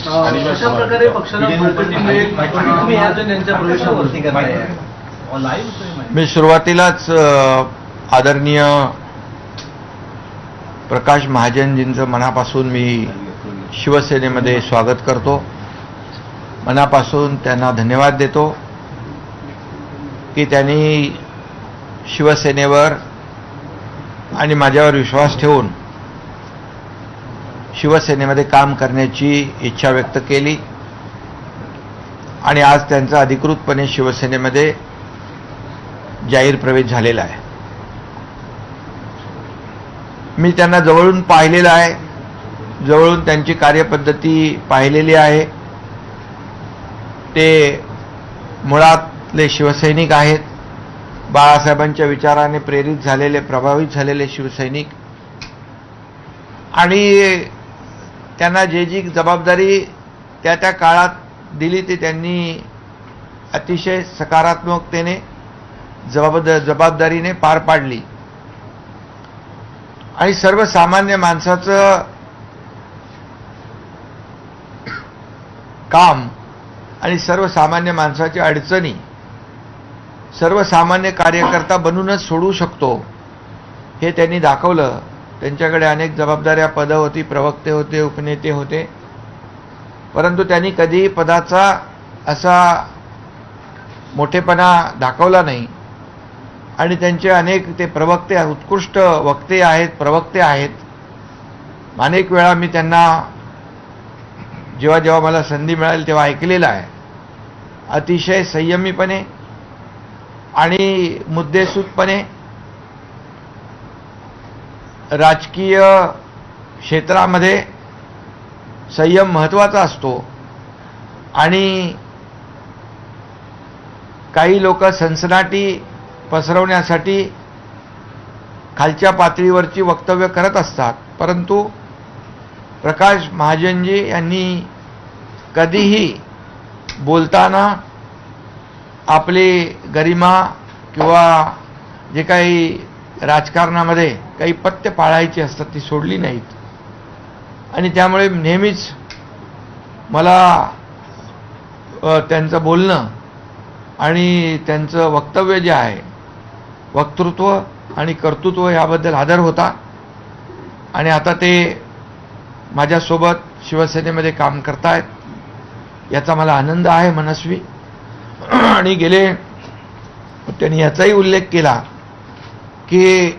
अशा प्रकारे पक्षाला बळकटी मिळेल तुम्ही यातून यांच्या प्रवेशावरती करताय. मी सुरुवातीलाच आदरणीय प्रकाश महाजनजींचं मनापासून मी शिवसेनेमध्ये स्वागत करतो. मनापासून त्यांना धन्यवाद देतो की त्यांनी शिवसेनेवर आणि माझ्यावर विश्वास ठेवून शिवसेनेमध्ये काम करण्याची इच्छा व्यक्त केली आणि आज त्यांचा अधिकृतपणे शिवसेनेमध्ये जाहीर प्रवेश झालेला आहे. मी त्यांना जवळून पाहिलेलं आहे, जवळून त्यांची कार्यपद्धती पाहिलेली आहे. ते मुळातले शिवसैनिक आहेत, बाळासाहेबांच्या विचाराने प्रेरित झालेले, प्रभावित झालेले शिवसैनिक, आणि त्यांना जी जबाबदारी त्या त्या काळात दिली ती त्यांनी अतिशय सकारात्मकतेने जबाबदारीने पार पाडली. आणि सर्वसामान्य माणसाचं काम आणि सर्वसामान्य माणसाच्या अडचणी सर्वसामान्य कार्यकर्ता बनूनच सोडवू शकतो हे त्यांनी दाखवलं. त्यांच्याकडे अनेक जबाबदाऱ्या, पदं होती, प्रवक्ते होते, उपनेते होते, परंतु त्यांनी कधी पदाचा असा मोठेपणा दाखवला नाही. आणि त्यांचे अनेक ते प्रवक्ते, उत्कृष्ट वक्ते आहेत, प्रवक्ते आहेत. अनेक वेळा मी त्यांना जेव्हा जेव्हा मला संधी मिळाली तेव्हा ऐकलेलं आहे. अतिशय संयमीपणे आणि मुद्देसूदपणे राजकीय क्षेत्रामध्ये संयम महत्त्वाचा असतो. आणि काही लोक सनसनाटी पसरवण्यासाठी खालच्या पातळीवरची वक्तव्य करत असतात, परंतु प्रकाश महाजनजी यांनी कधीही बोलताना आपली गरिमा किंवा जे काही राजकारणामध्ये काही पथ्य पाळायची असतात ती सोडली नाहीत. आणि त्यामुळे नेहमीच मला त्यांचं बोलणं आणि त्यांचं वक्तव्य जे आहे, वक्तृत्व आणि कर्तृत्व याबद्दल आदर होता. आणि आता ते माझ्यासोबत शिवसेनेमध्ये काम करतायत याचा मला आनंद आहे मनस्वी. आणि त्यांनी याचाही उल्लेख केला की